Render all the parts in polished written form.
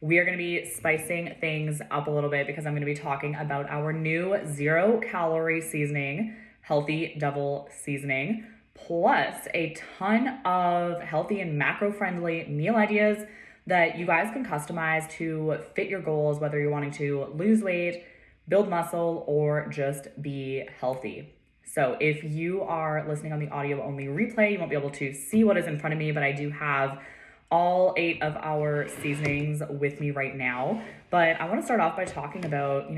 we are going to be spicing things up a little bit because I'm going to be talking about our new 0-calorie seasoning, Healthy Double Seasoning, plus a ton of healthy and macro-friendly meal ideas that you guys can customize to fit your goals, whether you're wanting to lose weight, build muscle, or just be healthy. So if you are listening on the audio only replay, you won't be able to see what is in front of me, but I do have all 8 of our seasonings with me right now. But I want to start off by talking about,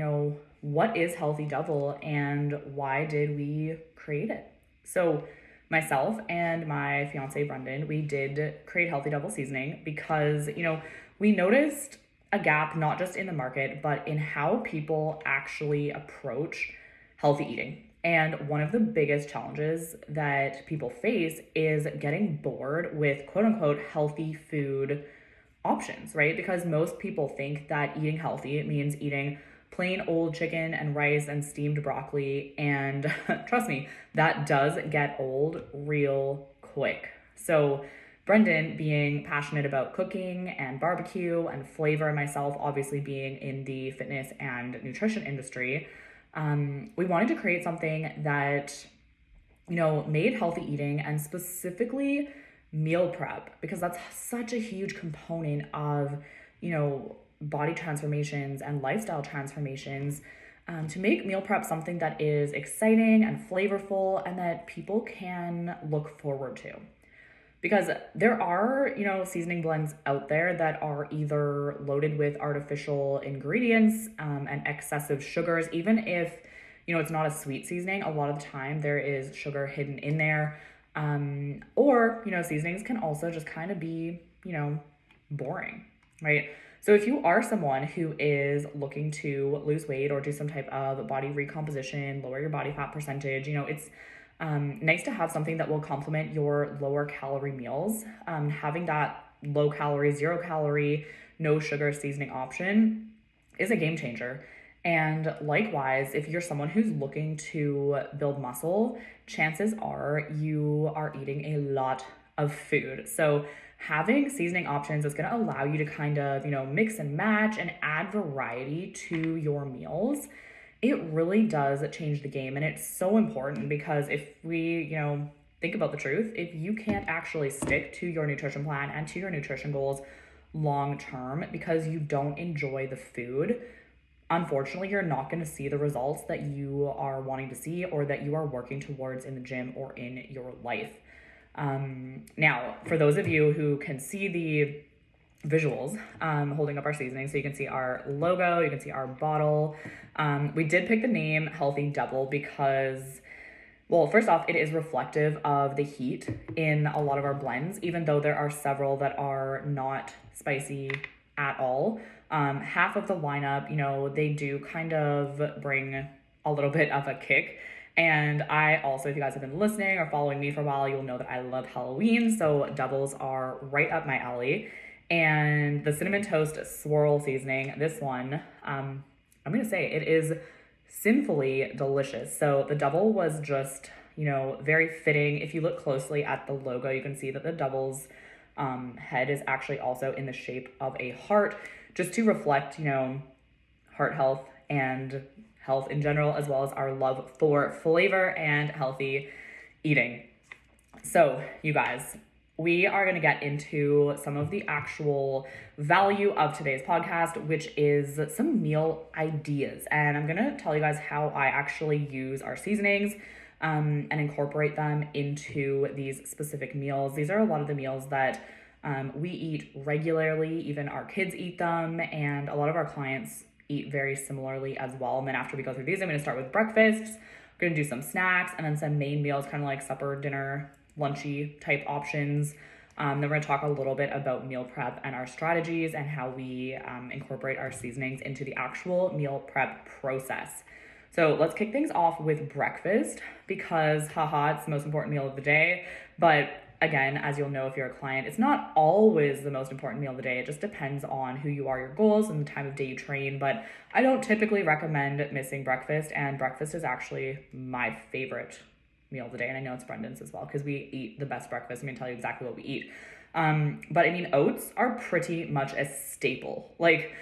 what is Healthy Double and why did we create it? So myself and my fiance Brendan, we did create Healthy Double Seasoning because, we noticed a gap not just in the market, but in how people actually approach healthy eating. And one of the biggest challenges that people face is getting bored with quote unquote healthy food options, right? Because most people think that eating healthy means eating plain old chicken and rice and steamed broccoli. And trust me, that does get old real quick. So Brendan, being passionate about cooking and barbecue and flavor, and myself obviously being in the fitness and nutrition industry, we wanted to create something that, made healthy eating and specifically meal prep, because that's such a huge component of, body transformations and lifestyle transformations, to make meal prep something that is exciting and flavorful and that people can look forward to. Because there are, seasoning blends out there that are either loaded with artificial ingredients and excessive sugars. Even if, it's not a sweet seasoning, a lot of the time there is sugar hidden in there. Or, seasonings can also just kind of be, boring, right? So if you are someone who is looking to lose weight or do some type of body recomposition, lower your body fat percentage, it's nice to have something that will complement your lower calorie meals. Having that low calorie, 0-calorie, no sugar seasoning option is a game changer. And likewise, if you're someone who's looking to build muscle, chances are you are eating a lot of food. So having seasoning options is going to allow you to kind of, mix and match and add variety to your meals. It really does change the game. And it's so important because if we, think about the truth, if you can't actually stick to your nutrition plan and to your nutrition goals long term because you don't enjoy the food, unfortunately, you're not going to see the results that you are wanting to see or that you are working towards in the gym or in your life. Now, for those of you who can see the visuals, holding up our seasoning, so you can see our logo, you can see our bottle. We did pick the name Healthy Double because, well, first off, it is reflective of the heat in a lot of our blends, even though there are several that are not spicy at all. Half of the lineup, they do kind of bring a little bit of a kick. And I also, if you guys have been listening or following me for a while, you'll know that I love Halloween. So doubles are right up my alley. And the cinnamon toast swirl seasoning, this one, I'm going to say it is sinfully delicious. So the double was just, very fitting. If you look closely at the logo, you can see that the double's head is actually also in the shape of a heart, just to reflect, heart health and health in general, as well as our love for flavor and healthy eating. So you guys, we are going to get into some of the actual value of today's podcast, which is some meal ideas. And I'm going to tell you guys how I actually use our seasonings and incorporate them into these specific meals. These are a lot of the meals that we eat regularly. Even our kids eat them, and a lot of our clients eat very similarly as well. And then after we go through these, I'm going to start with breakfasts. We're going to do some snacks and then some main meals, kind of like supper, dinner, lunchy type options. Then we're going to talk a little bit about meal prep and our strategies and how we incorporate our seasonings into the actual meal prep process. So let's kick things off with breakfast because, it's the most important meal of the day. But again, as you'll know if you're a client, it's not always the most important meal of the day. It just depends on who you are, your goals, and the time of day you train. But I don't typically recommend missing breakfast, and breakfast is actually my favorite meal of the day. And I know it's Brendan's as well because we eat the best breakfast. I'm going to tell you exactly what we eat. But I mean, oats are pretty much a staple. Like,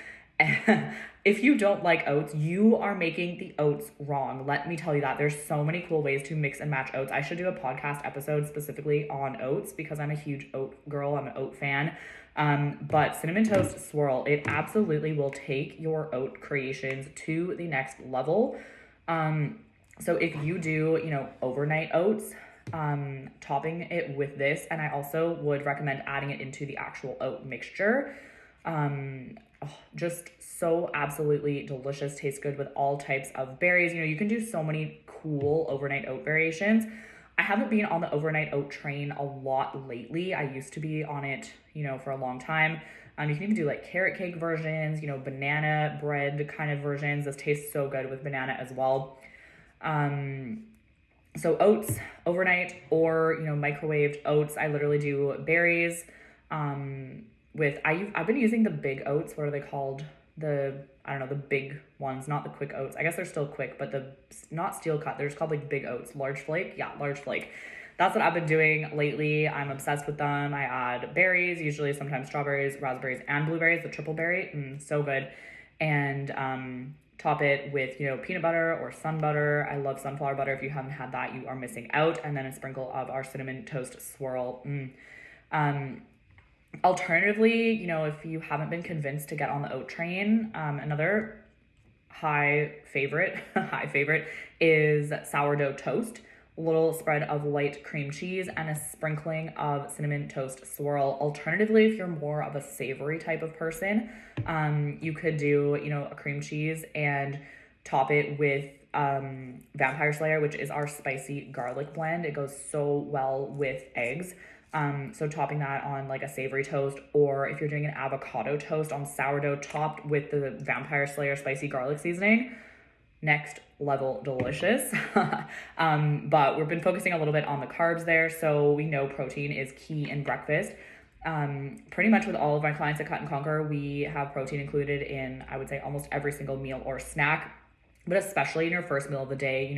if you don't like oats, you are making the oats wrong. Let me tell you that. There's so many cool ways to mix and match oats. I should do a podcast episode specifically on oats because I'm a huge oat girl. I'm an oat fan. But Cinnamon Toast Swirl, it absolutely will take your oat creations to the next level. So if you do, overnight oats, topping it with this, and I also would recommend adding it into the actual oat mixture. Just so absolutely delicious, tastes good with all types of berries. You can do so many cool overnight oat variations. I haven't been on the overnight oat train a lot lately. I used to be on it, for a long time. You can even do like carrot cake versions, banana bread kind of versions. This tastes so good with banana as well. So oats overnight or, microwaved oats. I literally do berries, I've been using the big oats. What are they called? The big ones, not the quick oats. I guess they're still quick, but not steel cut. They're just called like big oats, large flake. Yeah, large flake. That's what I've been doing lately. I'm obsessed with them. I add berries, usually sometimes strawberries, raspberries, and blueberries, the triple berry. So good. And top it with, peanut butter or sun butter. I love sunflower butter. If you haven't had that, you are missing out. And then a sprinkle of our Cinnamon Toast Swirl. Alternatively, if you haven't been convinced to get on the oat train, another high favorite is sourdough toast. A little spread of light cream cheese and a sprinkling of Cinnamon Toast Swirl. Alternatively, if you're more of a savory type of person, you could do, a cream cheese and top it with Vampire Slayer, which is our spicy garlic blend. It goes so well with eggs. So topping that on like a savory toast, or if you're doing an avocado toast on sourdough topped with the Vampire Slayer spicy garlic seasoning, next level delicious. But we've been focusing a little bit on the carbs there. So we know protein is key in breakfast. Pretty much with all of my clients at Cut and Conquer, we have protein included in, I would say, almost every single meal or snack, but especially in your first meal of the day.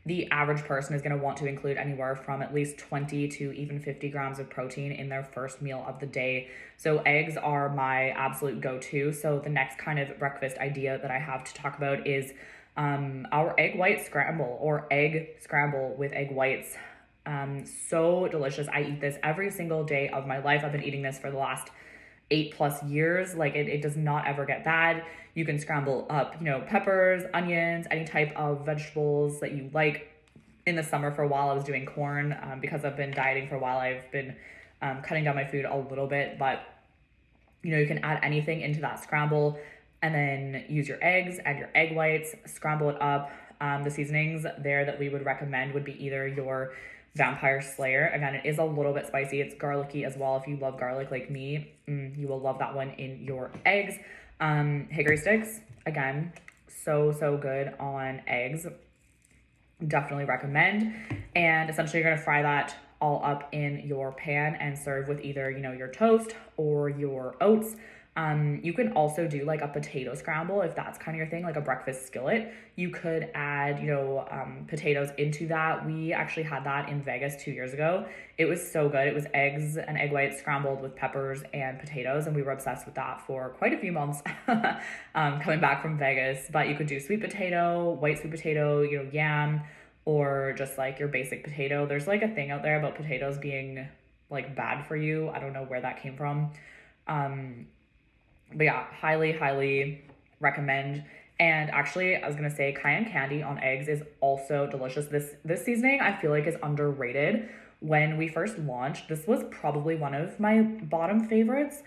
The average person is going to want to include anywhere from at least 20 to even 50 grams of protein in their first meal of the day. So eggs are my absolute go-to. So the next kind of breakfast idea that I have to talk about is our egg white scramble, or egg scramble with egg whites. So delicious. I eat this every single day of my life. I've been eating this for the last 8+ years. Like it does not ever get bad. You can scramble up, peppers, onions, any type of vegetables that you like. In the summer for a while, I was doing corn because I've been dieting for a while. I've been cutting down my food a little bit, but you can add anything into that scramble and then use your eggs and your egg whites, scramble it up. The seasonings there that we would recommend would be either your Vampire Slayer. Again, it is a little bit spicy. It's garlicky as well. If you love garlic like me, you will love that one in your eggs. Hickory sticks, again, so good on eggs. Definitely recommend. And essentially you're going to fry that all up in your pan and serve with either, your toast or your oats. You can also do like a potato scramble if that's kind of your thing, like a breakfast skillet. You could add, potatoes into that. We actually had that in Vegas 2 years ago. It was so good. It was eggs and egg whites scrambled with peppers and potatoes, and we were obsessed with that for quite a few months coming back from Vegas. But you could do sweet potato, white sweet potato, yam, or just like your basic potato. There's like a thing out there about potatoes being like bad for you. I don't know where that came from. But yeah, highly recommend. And actually, I was going to say cayenne candy on eggs is also delicious. This seasoning, I feel like, is underrated. When we first launched, this was probably one of my bottom favorites.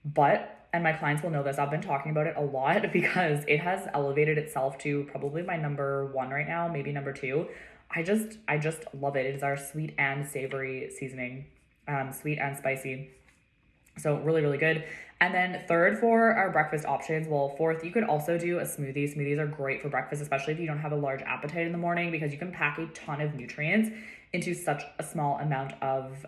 And my clients will know this, I've been talking about it a lot because it has elevated itself to probably my number 1 right now, maybe number 2. I just love it. It is our sweet and savory seasoning, sweet and spicy. So really good. And then third for our breakfast options, fourth, you could also do a smoothie. Smoothies are great for breakfast, especially if you don't have a large appetite in the morning, because you can pack a ton of nutrients into such a small amount of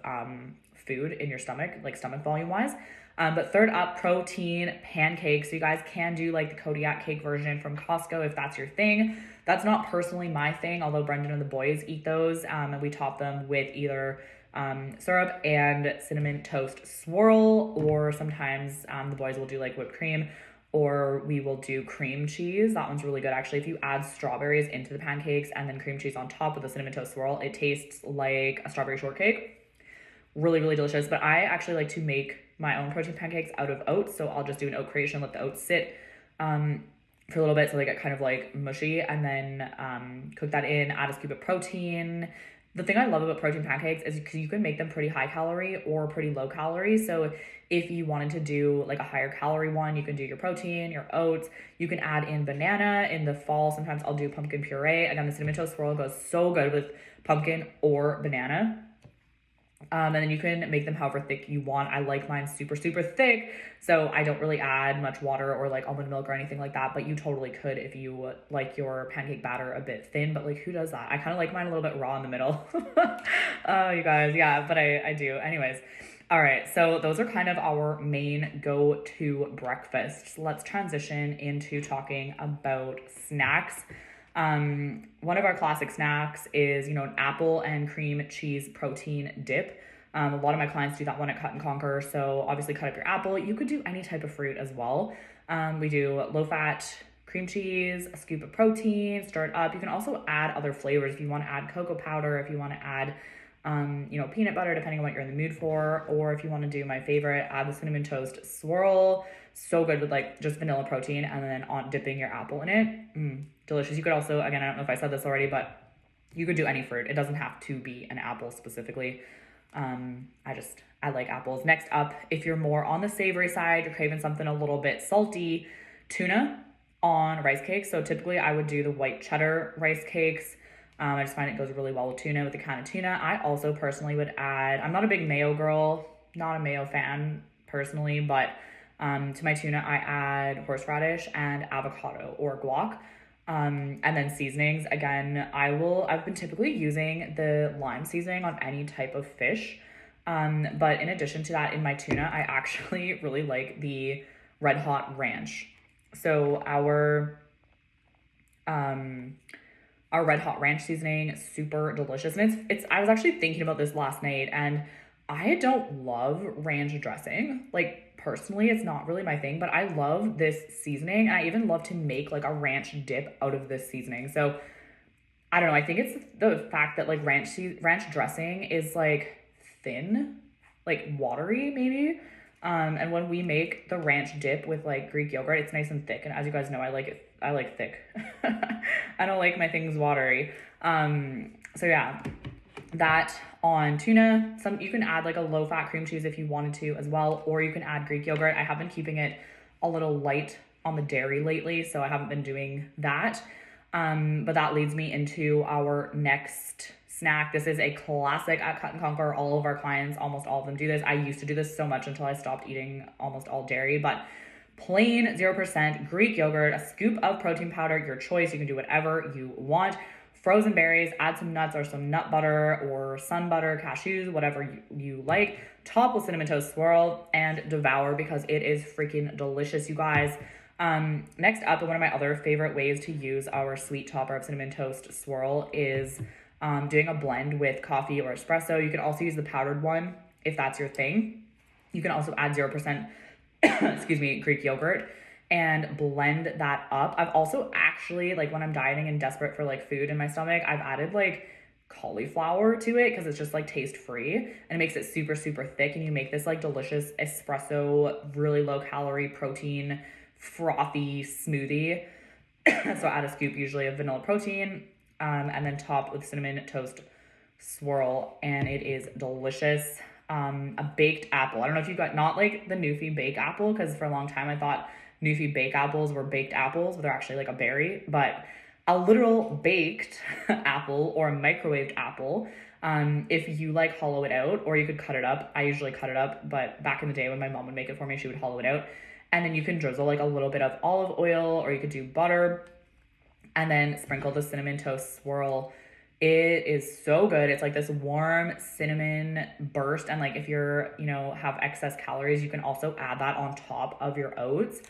food in your stomach, like stomach volume wise. But third up, protein pancakes. So you guys can do like the Kodiak cake version from Costco if that's your thing. That's not personally my thing, although Brendan and the boys eat those. And we top them with either syrup and cinnamon toast swirl, or sometimes the boys will do like whipped cream, or we will do cream cheese. That one's really good actually. If you add strawberries into the pancakes and then cream cheese on top with the cinnamon toast swirl, it tastes like a strawberry shortcake. Really, really delicious. But I actually like to make my own protein pancakes out of oats. So I'll just do an oat creation, let the oats sit for a little bit so they get kind of like mushy, and then cook that in, add a scoop of protein. The thing I love about protein pancakes is because you can make them pretty high calorie or pretty low calorie. So if you wanted to do like a higher calorie one, you can do your protein, your oats. You can add in banana. In the fall, sometimes I'll do pumpkin puree. Again, the cinnamon toast swirl goes so good with pumpkin or banana. And then you can make them however thick you want. I like mine super, super thick, so I don't really add much water or like almond milk or anything like that, but you totally could if you like your pancake batter a bit thin, but like who does that? I kind of like mine a little bit raw in the middle. Oh, you guys, yeah, but I do. Anyways, all right, so those are kind of our main go-to breakfasts. Let's transition into talking about snacks. One of our classic snacks is, an apple and cream cheese protein dip. A lot of my clients do that one at Cut and Conquer. So obviously cut up your apple. You could do any type of fruit as well. We do low fat cream cheese, a scoop of protein, stir it up. You can also add other flavors if you want to add cocoa powder, if you want to add peanut butter, depending on what you're in the mood for, or if you want to do my favorite, add the cinnamon toast swirl. So good with like just vanilla protein, and then on dipping your apple in it. Delicious. You could also, again, I don't know if I said this already, but you could do any fruit. It doesn't have to be an apple specifically. I like apples. Next up, if you're more on the savory side, you're craving something a little bit salty, tuna on rice cakes. So typically I would do the white cheddar rice cakes. I just find it goes really well with tuna, with the can of tuna. I also personally would add, I'm not a big mayo girl, not a mayo fan personally, but to my tuna, I add horseradish and avocado or guac. And then seasonings, again, I've been typically using the lime seasoning on any type of fish. But in addition to that, in my tuna, I actually really like the Red Hot Ranch. So our Red Hot Ranch seasoning, super delicious. And I was actually thinking about this last night, and I don't love ranch dressing. Like, personally, it's not really my thing, but I love this seasoning, and I even love to make like a ranch dip out of this seasoning. So I don't know, I think it's the fact that like ranch dressing is like thin, like watery maybe. And when we make the ranch dip with like Greek yogurt, it's nice and thick. And as you guys know, I like thick. I don't like my things watery. So yeah, that on tuna. You can add like a low fat cream cheese if you wanted to as well, or you can add Greek yogurt. I have been keeping it a little light on the dairy lately, so I haven't been doing that. But that leads me into our next snack. This is a classic at Cut and Conquer. All of our clients, almost all of them do this. I used to do this so much until I stopped eating almost all dairy, but plain 0% Greek yogurt, a scoop of protein powder, your choice. You can do whatever you want. Frozen berries, add some nuts or some nut butter or sun butter, cashews, whatever you like. Top with cinnamon toast swirl and devour because it is freaking delicious, you guys. Next up, one of my other favorite ways to use our sweet topper of cinnamon toast swirl is doing a blend with coffee or espresso. You can also use the powdered one if that's your thing. You can also add 0% Greek yogurt and blend that up. I've also actually, like when I'm dieting and desperate for like food in my stomach, I've added like cauliflower to it because it's just like taste free and it makes it super, super thick. And you make this like delicious espresso, really low calorie, protein, frothy smoothie. So add a scoop usually of vanilla protein and then top with cinnamon toast swirl, and it is delicious. A baked apple. I don't know if you got, not like the Newfie bake apple, because for a long time I thought Newfie bake apples were baked apples, but they're actually like a berry, but a literal baked apple or a microwaved apple. If you like hollow it out, or you could cut it up. I usually cut it up, but back in the day when my mom would make it for me, she would hollow it out. And then you can drizzle like a little bit of olive oil, or you could do butter, and then sprinkle the cinnamon toast swirl. It is so good. It's like this warm cinnamon burst. And like if you're, have excess calories, you can also add that on top of your oats.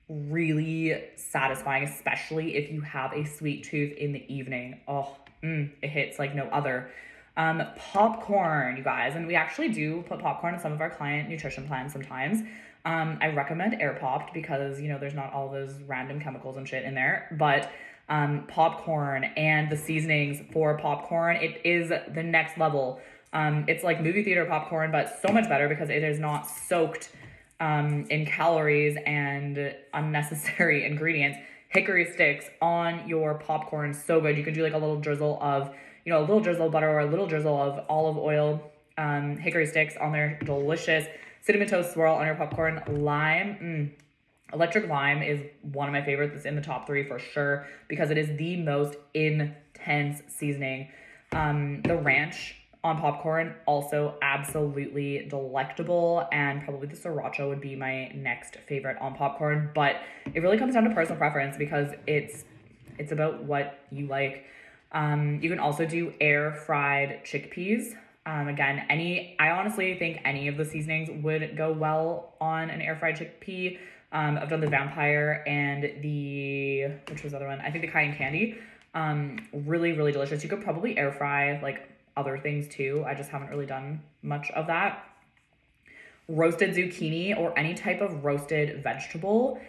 Really satisfying, especially if you have a sweet tooth in the evening. Oh, it hits like no other. Popcorn, you guys, and we actually do put popcorn in some of our client nutrition plans sometimes. I recommend air popped because, you know, there's not all those random chemicals and shit in there, but popcorn and the seasonings for popcorn, it is the next level. It's like movie theater popcorn, but so much better because it is not soaked in calories and unnecessary ingredients. Hickory sticks on your popcorn, so good. You can do like a little drizzle of, you know, a little drizzle of butter or a little drizzle of olive oil, hickory sticks on there, delicious. Cinnamon toast swirl on your popcorn. Lime, electric lime is one of my favorites. It's in the top 3 for sure because it is the most intense seasoning. The ranch on popcorn, also absolutely delectable, and probably the sriracha would be my next favorite on popcorn, but it really comes down to personal preference because it's about what you like. You can also do air fried chickpeas. Again, I honestly think any of the seasonings would go well on an air fried chickpea. I've done the vampire and which was the other one? I think the cayenne candy. Really, really delicious. You could probably air fry like other things too. I just haven't really done much of that. Roasted zucchini or any type of roasted vegetable.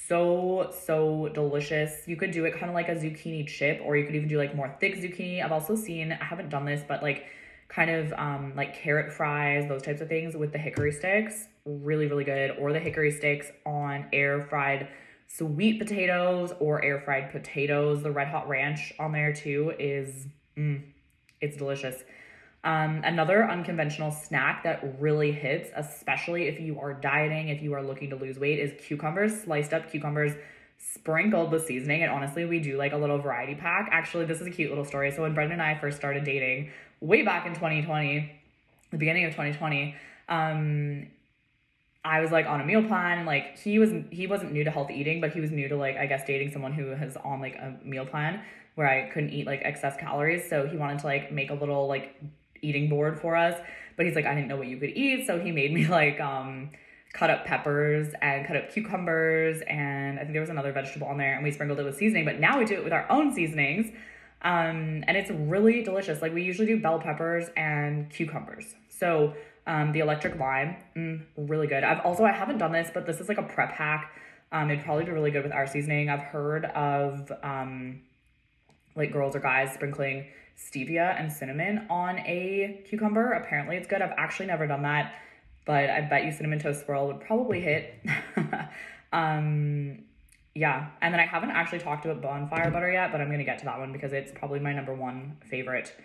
So delicious. You could do it kind of like a zucchini chip, or you could even do like more thick zucchini. I've also seen, I haven't done this, but like kind of like carrot fries, those types of things with the hickory sticks. Really, really good. Or the hickory sticks on air fried sweet potatoes or air fried potatoes. The Red Hot Ranch on there too is, it's delicious. Another unconventional snack that really hits, especially if you are dieting, if you are looking to lose weight, is cucumbers, sliced up cucumbers, sprinkled with seasoning. And honestly, we do like a little variety pack. Actually, this is a cute little story. So when Brendan and I first started dating way back in 2020, the beginning of 2020, I was like on a meal plan, and like he wasn't new to healthy eating, but he was new to like, I guess, dating someone who is on like a meal plan where I couldn't eat like excess calories. So he wanted to like make a little like eating board for us, but he's like, I didn't know what you could eat. So he made me like cut up peppers and cut up cucumbers, and I think there was another vegetable on there, and we sprinkled it with seasoning. But now we do it with our own seasonings, and it's really delicious. Like we usually do bell peppers and cucumbers. So the electric lime, really good. I haven't done this, but this is like a prep hack. It'd probably be really good with our seasoning. I've heard of like girls or guys sprinkling stevia and cinnamon on a cucumber. Apparently it's good. I've actually never done that, but I bet you cinnamon toast swirl would probably hit. Yeah. And then I haven't actually talked about bonfire butter yet, but I'm going to get to that one because it's probably my number 1 favorite.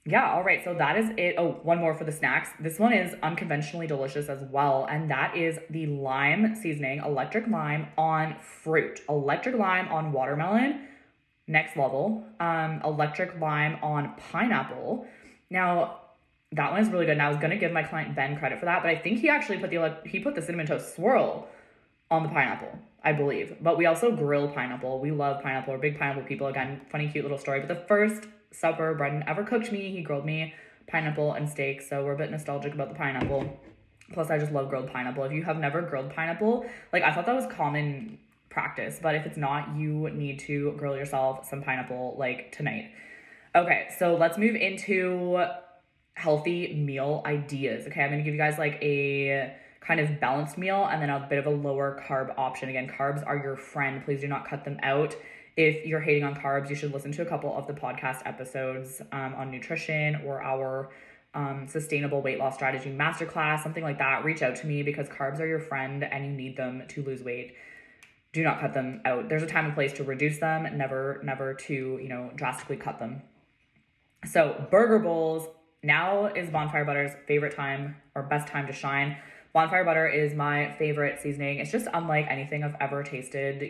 Yeah, all right, so that is it. Oh, one more for the snacks. This one is unconventionally delicious as well, and that is the lime seasoning, electric lime on fruit. Electric lime on watermelon, next level. Electric lime on pineapple. Now, that one is really good, and I was gonna give my client Ben credit for that, but I think he actually put the cinnamon toast swirl on the pineapple, I believe. But we also grill pineapple. We love pineapple. We're big pineapple people. Again, funny, cute little story. But the first supper Brendan ever cooked me, he grilled me pineapple and steak. So we're a bit nostalgic about the pineapple. Plus, I just love grilled pineapple. If you have never grilled pineapple, like I thought that was common practice, but if it's not, you need to grill yourself some pineapple like tonight. Okay, so let's move into healthy meal ideas. Okay, I'm gonna give you guys like a kind of balanced meal and then a bit of a lower carb option. Again, carbs are your friend. Please do not cut them out. If you're hating on carbs, you should listen to a couple of the podcast episodes on nutrition or our sustainable weight loss strategy masterclass, something like that. Reach out to me because carbs are your friend and you need them to lose weight. Do not cut them out. There's a time and place to reduce them, never to, drastically cut them. So burger bowls, now is Bonfire Butter's favorite time or best time to shine. Bonfire butter is my favorite seasoning. It's just unlike anything I've ever tasted,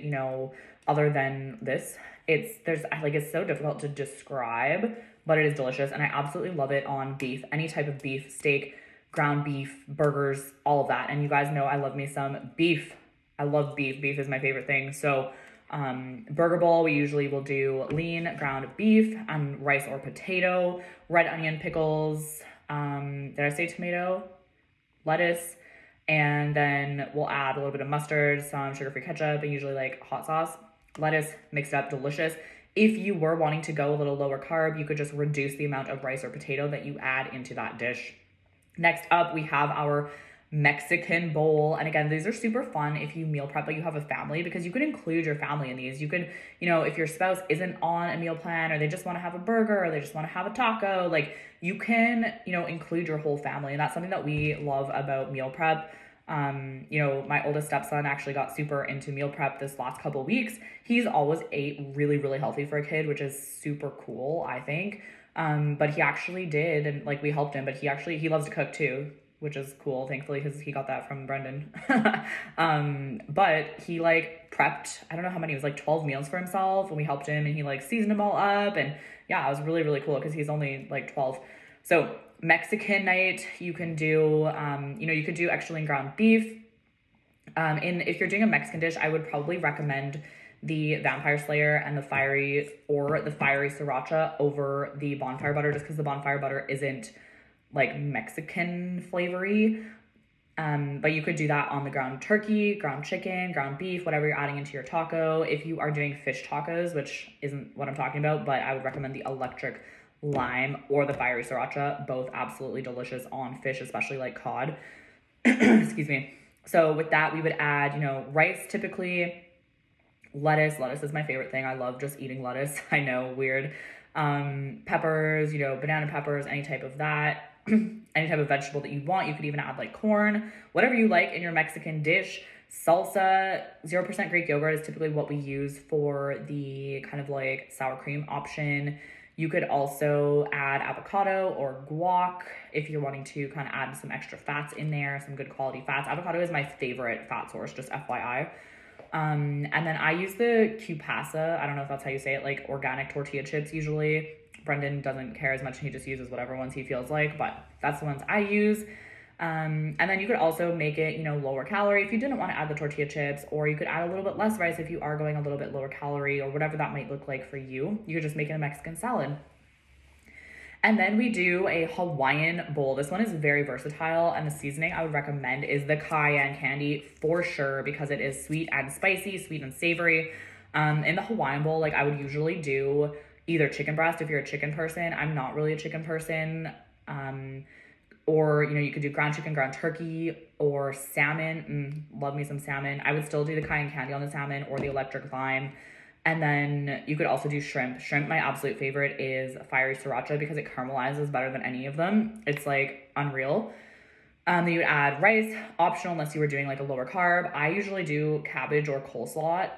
other than this. It's so difficult to describe, but it is delicious. And I absolutely love it on beef, any type of beef, steak, ground beef, burgers, all of that. And you guys know I love me some beef. I love beef. Beef is my favorite thing. So burger bowl, we usually will do lean ground beef, rice or potato, red onion, pickles. Did I say tomato? Lettuce. And then we'll add a little bit of mustard, some sugar-free ketchup, and usually like hot sauce. Lettuce, mixed up, delicious. If you were wanting to go a little lower carb, you could just reduce the amount of rice or potato that you add into that dish. Next up, we have our Mexican bowl. And again, these are super fun if you meal prep, but you have a family, because you could include your family in these. You could, if your spouse isn't on a meal plan, or they just want to have a burger, or they just want to have a taco, like you can, include your whole family. And that's something that we love about meal prep. My oldest stepson actually got super into meal prep this last couple of weeks. He's always ate really, really healthy for a kid, which is super cool, I think. But he actually did, and like we helped him, but he loves to cook too, which is cool, thankfully, because he got that from Brendan. But he like prepped, I don't know how many, it was like 12 meals for himself, and we helped him, and he like seasoned them all up. And yeah, it was really, really cool because he's only like 12. So Mexican night, you can do, you could do extra lean ground beef. And if you're doing a Mexican dish, I would probably recommend the Vampire Slayer and the fiery sriracha over the bonfire butter, just because the bonfire butter isn't like Mexican flavory. But you could do that on the ground turkey, ground chicken, ground beef, whatever you're adding into your taco. If you are doing fish tacos, which isn't what I'm talking about, but I would recommend the electric lime or the fiery sriracha, both absolutely delicious on fish, especially like cod. Excuse me. So with that, we would add, rice typically, lettuce is my favorite thing. I love just eating lettuce. I know, weird. Peppers, banana peppers, any type of that. Any type of vegetable that you want. You could even add like corn, whatever you like in your Mexican dish. Salsa, 0% Greek yogurt is typically what we use for the kind of like sour cream option. You could also add avocado or guac if you're wanting to kind of add some extra fats in there, some good quality fats. Avocado is my favorite fat source, just FYI. And then I use the Cupasa, I don't know if that's how you say it, like organic tortilla chips usually. Brendan doesn't care as much, he just uses whatever ones he feels like, but that's the ones I use. And then you could also make it, lower calorie if you didn't want to add the tortilla chips, or you could add a little bit less rice if you are going a little bit lower calorie, or whatever that might look like for you. You could just make it a Mexican salad. And then we do a Hawaiian bowl. This one is very versatile, and the seasoning I would recommend is the cayenne candy for sure, because it is sweet and spicy, sweet and savory. In the Hawaiian bowl, like I would usually do either chicken breast if you're a chicken person. I'm not really a chicken person. Or, you could do ground chicken, ground turkey, or salmon. Love me some salmon. I would still do the cayenne candy on the salmon or the electric lime. And then you could also do shrimp. Shrimp, my absolute favorite, is fiery sriracha because it caramelizes better than any of them. It's like unreal. Then you would add rice, optional unless you were doing like a lower carb. I usually do cabbage or coleslaw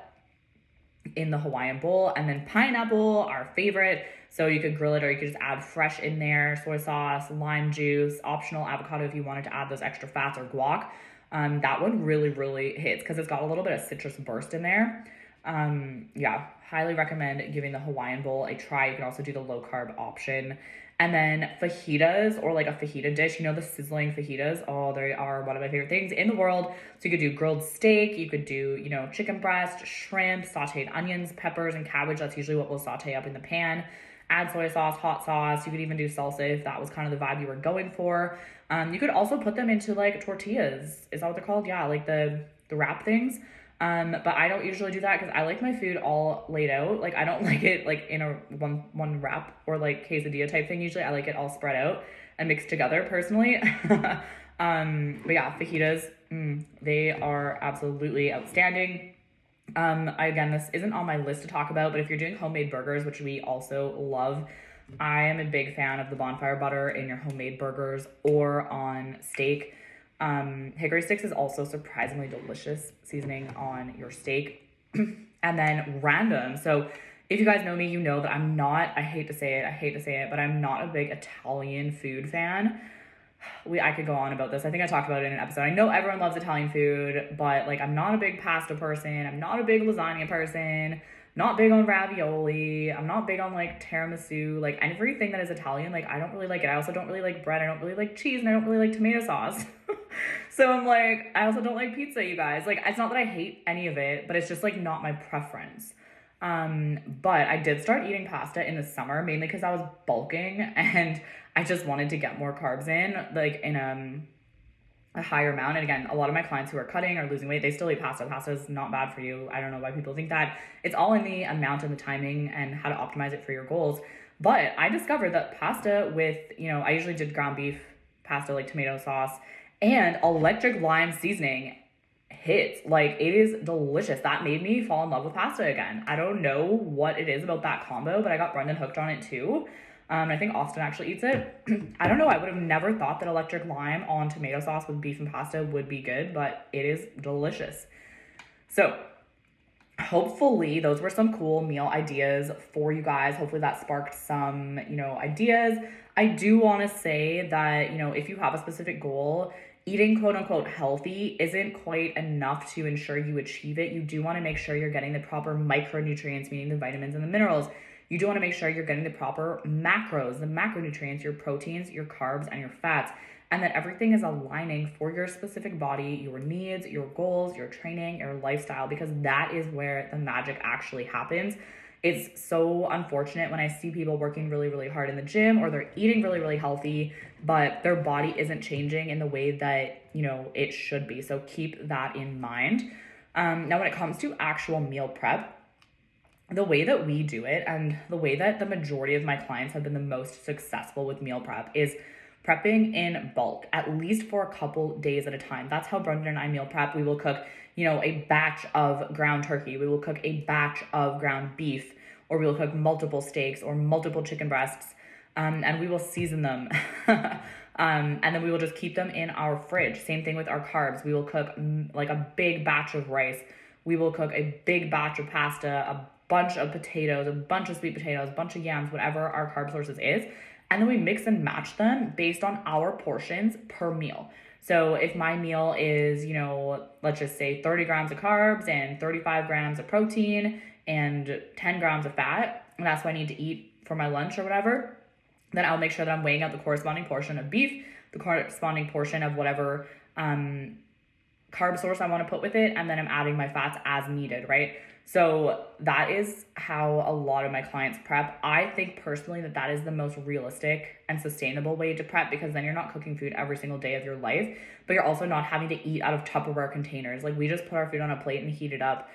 in the Hawaiian bowl. And then pineapple, our favorite. So you could grill it, or you could just add fresh in there, soy sauce, lime juice, optional avocado if you wanted to add those extra fats, or guac. That one really, really hits because it's got a little bit of citrus burst in there. Highly recommend giving the Hawaiian bowl a try. You can also do the low carb option. And then fajitas, or like a fajita dish, the sizzling fajitas. Oh, they are one of my favorite things in the world. So you could do grilled steak, you could do, chicken breast, shrimp, sauteed onions, peppers, and cabbage. That's usually what we'll saute up in the pan. Add soy sauce, hot sauce. You could even do salsa if that was kind of the vibe you were going for. You could also put them into like tortillas. Is that what they're called? Yeah, like the wrap things. But I don't usually do that because I like my food all laid out. Like I don't like it like in a one wrap or like quesadilla type thing. Usually I like it all spread out and mixed together personally. But yeah, fajitas, they are absolutely outstanding. Again, this isn't on my list to talk about, but if you're doing homemade burgers, which we also love, I am a big fan of the bonfire butter in your homemade burgers or on steak. Hickory sticks is also surprisingly delicious seasoning on your steak. And then random. So if you guys know me, you know that I hate to say it, but I'm not a big Italian food fan. I could go on about this. I think I talked about it in an episode. I know everyone loves Italian food, but like I'm not a big pasta person. I'm not a big lasagna person. Not big on ravioli. I'm not big on like tiramisu. Like everything that is Italian, like I don't really like it. I also don't really like bread. I don't really like cheese, and I don't really like tomato sauce. So I'm like, I also don't like pizza, you guys. Like it's not that I hate any of it, but it's just like not my preference. But I did start eating pasta in the summer, mainly because I was bulking and I just wanted to get more carbs in, like in a higher amount. And again, a lot of my clients who are cutting or losing weight, they still eat pasta. Pasta is not bad for you. I don't know why people think that. It's all in the amount and the timing and how to optimize it for your goals. But I discovered that pasta with, I usually did ground beef pasta, like tomato sauce, and electric lime seasoning hits. Like, it is delicious. That made me fall in love with pasta again. I don't know what it is about that combo, but I got Brendan hooked on it too. I think Austin actually eats it. I don't know. I would have never thought that electric lime on tomato sauce with beef and pasta would be good, but it is delicious. So hopefully those were some cool meal ideas for you guys. Hopefully that sparked some, ideas. I do want to say that, if you have a specific goal, eating quote unquote healthy isn't quite enough to ensure you achieve it. You do want to make sure you're getting the proper micronutrients, meaning the vitamins and the minerals. You do want to make sure you're getting the proper macros, the macronutrients, your proteins, your carbs, and your fats, and that everything is aligning for your specific body, your needs, your goals, your training, your lifestyle, because that is where the magic actually happens. It's so unfortunate when I see people working really, really hard in the gym, or they're eating really, really healthy, but their body isn't changing in the way that, it should be. So keep that in mind. Now, when it comes to actual meal prep, the way that we do it and the way that the majority of my clients have been the most successful with meal prep is prepping in bulk, at least for a couple days at a time. That's how Brendan and I meal prep. We will cook, a batch of ground turkey. We will cook a batch of ground beef, or we will cook multiple steaks or multiple chicken breasts, and we will season them. And then we will just keep them in our fridge. Same thing with our carbs. We will cook like a big batch of rice. We will cook a big batch of pasta, a bunch of potatoes, a bunch of sweet potatoes, a bunch of yams, whatever our carb sources is. And then we mix and match them based on our portions per meal. So if my meal is, let's just say 30 grams of carbs and 35 grams of protein and 10 grams of fat, and that's what I need to eat for my lunch or whatever, then I'll make sure that I'm weighing out the corresponding portion of beef, the corresponding portion of whatever carb source I want to put with it, and then I'm adding my fats as needed, right? So that is how a lot of my clients prep. I think personally that is the most realistic and sustainable way to prep, because then you're not cooking food every single day of your life, but you're also not having to eat out of Tupperware containers. Like, we just put our food on a plate and heat it up.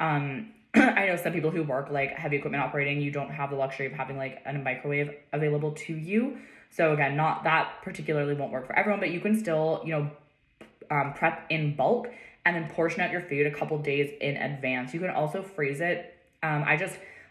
I know some people who work like heavy equipment operating, you don't have the luxury of having like a microwave available to you. So again, not that particularly won't work for everyone, but you can still, prep in bulk and then portion out your food a couple days in advance. You can also freeze it.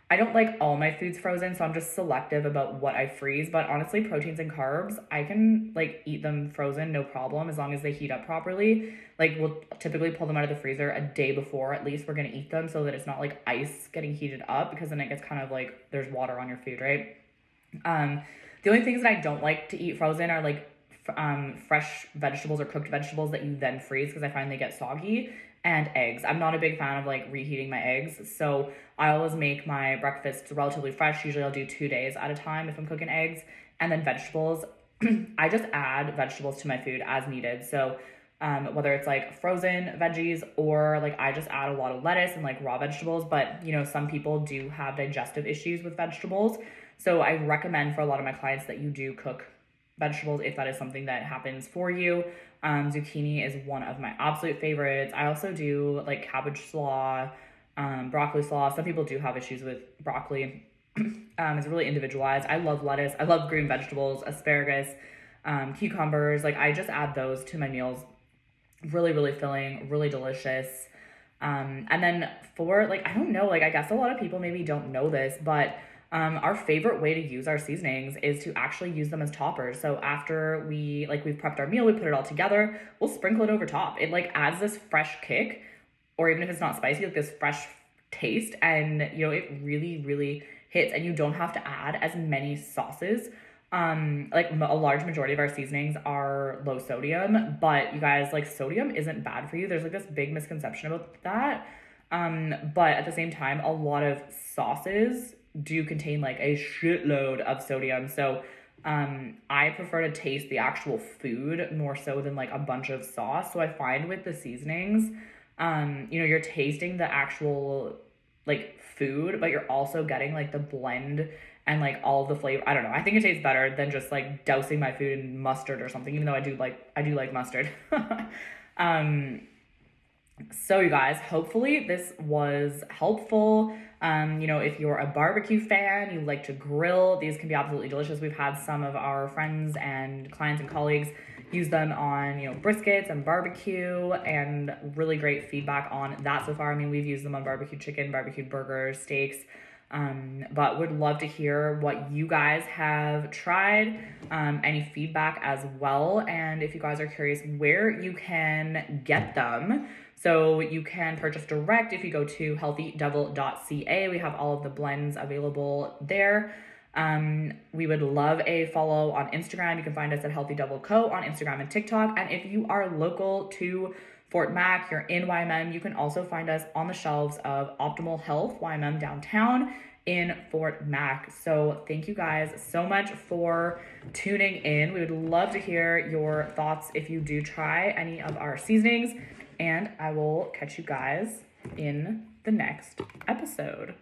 I don't like all my foods frozen, so I'm just selective about what I freeze. But honestly, proteins and carbs, I can like eat them frozen, no problem, as long as they heat up properly. Like, we'll typically pull them out of the freezer a day before, at least we're gonna eat them, so that it's not like ice getting heated up, because then it gets kind of like there's water on your food, right? The only things that I don't like to eat frozen are like fresh vegetables or cooked vegetables that you then freeze, because I find they get soggy, and eggs. I'm not a big fan of like reheating my eggs, so I always make my breakfasts relatively fresh. Usually I'll do 2 days at a time if I'm cooking eggs. And then vegetables, I just add vegetables to my food as needed. So whether it's like frozen veggies, or like I just add a lot of lettuce and like raw vegetables, but some people do have digestive issues with vegetables. So I recommend for a lot of my clients that you do cook vegetables if that is something that happens for you. Zucchini is one of my absolute favorites. I also do like cabbage slaw, broccoli slaw. Some people do have issues with broccoli. It's really individualized. I love lettuce. I love green vegetables, asparagus, cucumbers. Like, I just add those to my meals. Really, really filling, really delicious. And then for like, I don't know, like I guess a lot of people maybe don't know this, but our favorite way to use our seasonings is to actually use them as toppers. So after we've prepped our meal, we put it all together, we'll sprinkle it over top. It like adds this fresh kick, or even if it's not spicy, like this fresh taste, and it really, really hits, and you don't have to add as many sauces. Like a large majority of our seasonings are low sodium, but you guys, like, sodium isn't bad for you. There's like this big misconception about that. But at the same time, a lot of sauces do contain like a shitload of sodium. So I prefer to taste the actual food more so than like a bunch of sauce. So I find with the seasonings, you're tasting the actual like food, but you're also getting like the blend and like all of the flavor. I don't know. I think it tastes better than just like dousing my food in mustard or something, even though I do like mustard. So you guys, hopefully this was helpful. If you're a barbecue fan, you like to grill, these can be absolutely delicious. We've had some of our friends and clients and colleagues use them on, briskets and barbecue, and really great feedback on that so far. I mean, we've used them on barbecue chicken, barbecued burgers, steaks. But would love to hear what you guys have tried, any feedback as well. And if you guys are curious where you can get them, so you can purchase direct if you go to healthydevil.ca. We have all of the blends available there. We would love a follow on Instagram. You can find us at Healthy Devil Co. on Instagram and TikTok. And if you are local to Fort Mac, you're in YMM, you can also find us on the shelves of Optimal Health YMM downtown in Fort Mac. So thank you guys so much for tuning in. We would love to hear your thoughts if you do try any of our seasonings, and I will catch you guys in the next episode.